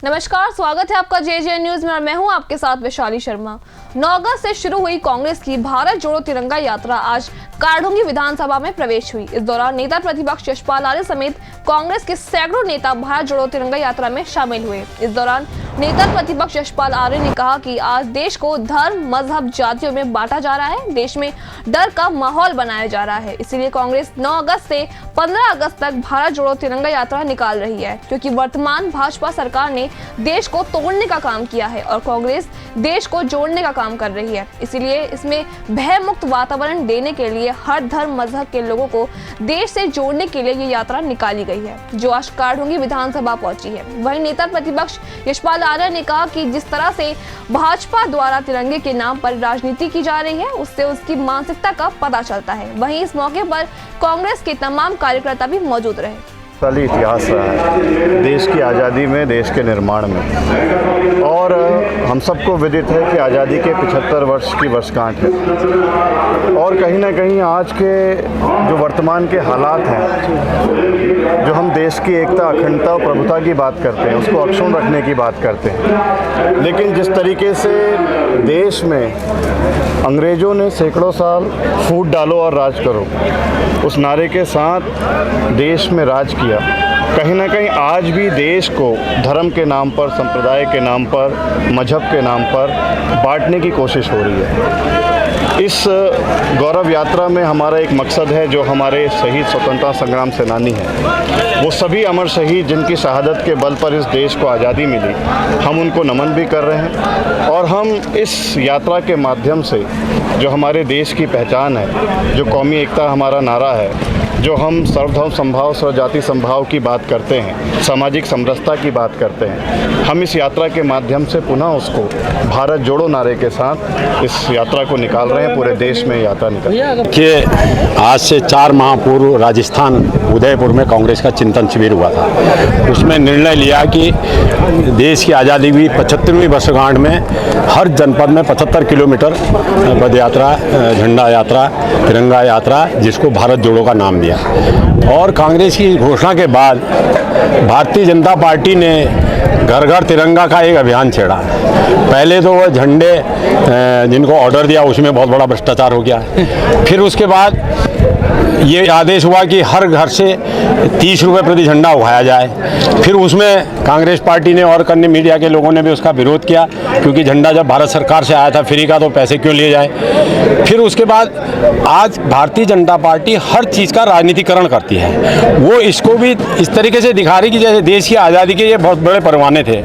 नमस्कार, स्वागत है आपका जे न्यूज में और मैं हूं आपके साथ वैशाली शर्मा। 9 अगस्त से शुरू हुई कांग्रेस की भारत जोड़ो तिरंगा यात्रा आज कारढूंगी विधानसभा में प्रवेश हुई। इस दौरान नेता प्रतिपक्ष यशपाल आर्य समेत कांग्रेस के सैकड़ों नेता भारत जोड़ो तिरंगा यात्रा में शामिल हुए। इस दौरान नेता प्रतिपक्ष यशपाल आर्य ने कहा कि आज देश को धर्म, मजहब, जातियों में बांटा जा रहा है, देश में डर का माहौल बनाया जा रहा है। इसीलिए कांग्रेस 9 अगस्त से 15 अगस्त तक भारत जोड़ो तिरंगा यात्रा निकाल रही है, क्योंकि वर्तमान भाजपा सरकार ने देश को तोड़ने का काम किया है और कांग्रेस देश को जोड़ने का काम कर रही है। इसीलिए इसमें भय मुक्त वातावरण देने के लिए हर धर्म मजहब के लोगों को देश से जोड़ने के लिए ये यात्रा निकाली गई है, जो आज कारढूंगी विधानसभा पहुंची है। वहीं नेता प्रतिपक्ष यशपाल आर्य ने कहा कि जिस तरह से भाजपा द्वारा तिरंगे के नाम पर राजनीति की जा रही है, उससे उसकी मानसिकता का पता चलता है। वहीं इस मौके पर कांग्रेस के तमाम कार्यकर्ता भी मौजूद रहे। साली इतिहास रहा है देश की आज़ादी में, देश के निर्माण में, और हम सबको विदित है कि आज़ादी के 75 वर्ष की वर्षगांठ है। और कहीं ना कहीं आज के जो वर्तमान के हालात हैं, जो हम देश की एकता, अखंडता और प्रभुता की बात करते हैं, उसको अक्षुण्ण रखने की बात करते हैं, लेकिन जिस तरीके से देश में अंग्रेज़ों ने सैकड़ों साल फूट डालो और राज करो, उस नारे के साथ देश में राज किया, कहीं ना कहीं आज भी देश को धर्म के नाम पर, संप्रदाय के नाम पर, मजहब के नाम पर बांटने की कोशिश हो रही है। इस गौरव यात्रा में हमारा एक मकसद है, जो हमारे शहीद स्वतंत्रता संग्राम सेनानी हैं, वो सभी अमर शहीद जिनकी शहादत के बल पर इस देश को आज़ादी मिली, हम उनको नमन भी कर रहे हैं। और हम इस यात्रा के माध्यम से जो हमारे देश की पहचान है, जो कौमी एकता हमारा नारा है, जो हम सर्वधर्म समभाव, सर्वजाति समभाव की बात करते हैं, सामाजिक समरसता की बात करते हैं, हम इस यात्रा के माध्यम से पुनः उसको भारत जोड़ो नारे के साथ इस यात्रा को निकाल रहे हैं। पूरे देश में यात्रा निकाल रहे हैं। कि आज से 4 माह पूर्व राजस्थान उदयपुर में कांग्रेस का चिंतन शिविर हुआ था। उसमें निर्णय लिया कि देश की आज़ादी की 75वीं वर्षगांठ में हर जनपद में 75 किलोमीटर पद यात्रा, झंडा यात्रा, तिरंगा यात्रा, जिसको भारत जोड़ो का नाम दिया। और कांग्रेस की घोषणा के बाद भारतीय जनता पार्टी ने घर घर तिरंगा का एक अभियान छेड़ा। पहले तो वह झंडे जिनको ऑर्डर दिया, उसमें बहुत बड़ा भ्रष्टाचार हो गया। फिर उसके बाद ये आदेश हुआ कि हर घर से 30 रुपये प्रति झंडा उठाया जाए। फिर उसमें कांग्रेस पार्टी ने और अन्य मीडिया के लोगों ने भी उसका विरोध किया, क्योंकि झंडा जब भारत सरकार से आया था फ्री का, तो पैसे क्यों लिए जाए। फिर उसके बाद आज भारतीय जनता पार्टी हर चीज़ का राजनीतिकरण करती है। वो इसको भी इस तरीके से दिखा रही कि जैसे देश की आज़ादी के ये बहुत बड़े परवाने थे।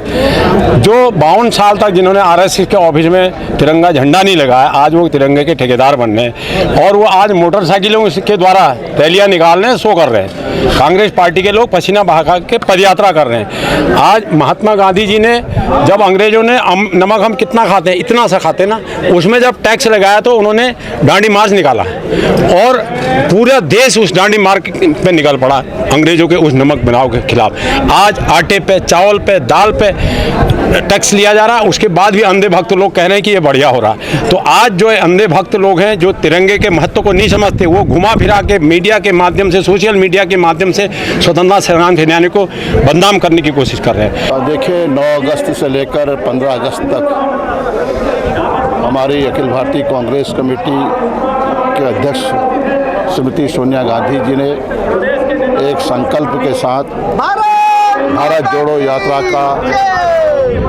जो 52 साल तक जिन्होंने RSS के ऑफिस में तिरंगा झंडा नहीं लगाया, आज वो तिरंगे के ठेकेदार बन रहे, और वो आज मोटरसाइकिलों के द्वारा रैलियां निकाल रहे हैं, शो कर रहे हैं। कांग्रेस पार्टी के लोग पसीना बहा के पदयात्रा कर रहे हैं। आज महात्मा गांधी जी ने, जब अंग्रेजों ने नमक हम कितना खाते हैं, इतना सा खाते ना, उसमें जब टैक्स लगाया तो उन्होंने डांडी मार्च निकाला, और पूरा देश उस डांडी मार्च पे निकल पड़ा अंग्रेजों के उस नमक बनाव के खिलाफ। आज आटे पे, चावल पे, दाल पे टैक्स लिया जा रहा है, उसके बाद भी अंधे भक्त लोग कह रहे हैं कि ये बढ़िया हो रहा है। तो आज जो अंधे भक्त लोग हैं, जो तिरंगे के महत्व को नहीं समझते, वो घुमा फिरा के मीडिया के माध्यम से, सोशल मीडिया के माध्यम से स्वतंत्रता संग्राम सेनानी को बदनाम करने की कोशिश कर रहे हैं। देखिए, 9 अगस्त से लेकर 15 अगस्त तक हमारी अखिल भारतीय कांग्रेस कमेटी के अध्यक्ष श्रीमती सोनिया गांधी जी ने एक संकल्प के साथ भारत जोड़ो यात्रा का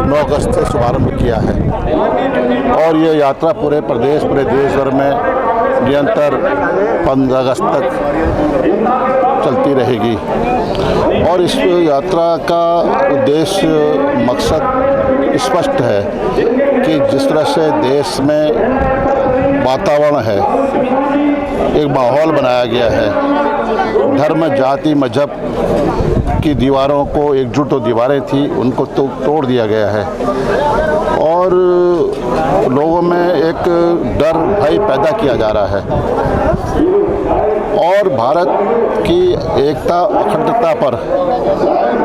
9 अगस्त से शुभारंभ किया है, और ये यात्रा पूरे प्रदेश, पूरे देश भर में निरंतर 15 अगस्त तक चलती रहेगी। और इस यात्रा का उद्देश्य, मकसद स्पष्ट है कि जिस तरह से देश में वातावरण है, एक माहौल बनाया गया है, धर्म, जाति, मजहब की दीवारों को, एकजुट जो दीवारें थी उनको तो तोड़ दिया गया है, और लोगों में एक डर, भय पैदा किया जा रहा है, और भारत की एकता, अखंडता पर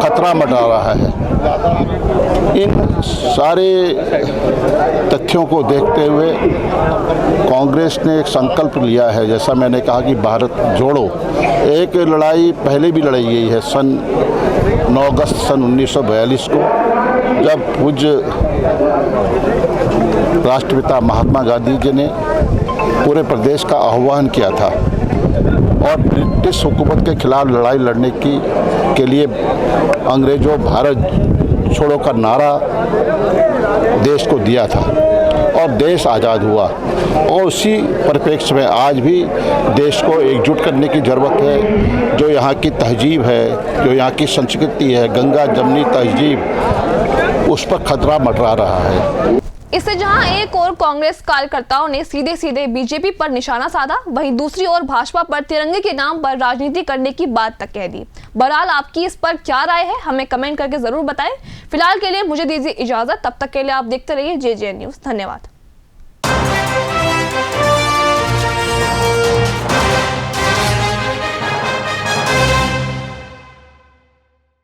खतरा मंडरा रहा है। इन सारे तथ्यों को देखते हुए कांग्रेस ने एक संकल्प लिया है, जैसा मैंने कहा कि भारत जोड़ो। एक लड़ाई पहले भी लड़ी गई है, 9 अगस्त सन 1942 को, जब पूज्य राष्ट्रपिता महात्मा गांधी जी ने पूरे प्रदेश का आह्वान किया था और ब्रिटिश हुकूमत के खिलाफ लड़ाई लड़ने के लिए अंग्रेज़ों भारत छोड़ो का नारा देश को दिया था और देश आज़ाद हुआ। और उसी परिप्रेक्ष्य में आज भी देश को एकजुट करने की ज़रूरत है। जो यहाँ की तहजीब है, जो यहाँ की संस्कृति है, गंगा जमनी तहजीब, उस पर खतरा मंडरा रहा है। इससे जहां एक और कांग्रेस कार्यकर्ताओं ने सीधे सीधे बीजेपी पर निशाना साधा, वहीं दूसरी ओर भाजपा पर तिरंगे के नाम पर राजनीति करने की बात तक कह दी। बहरहाल आपकी इस पर क्या राय है, हमें कमेंट करके जरूर बताएं। फिलहाल के लिए मुझे दीजिए इजाजत, तब तक के लिए आप देखते रहिए JJN न्यूज़। धन्यवाद।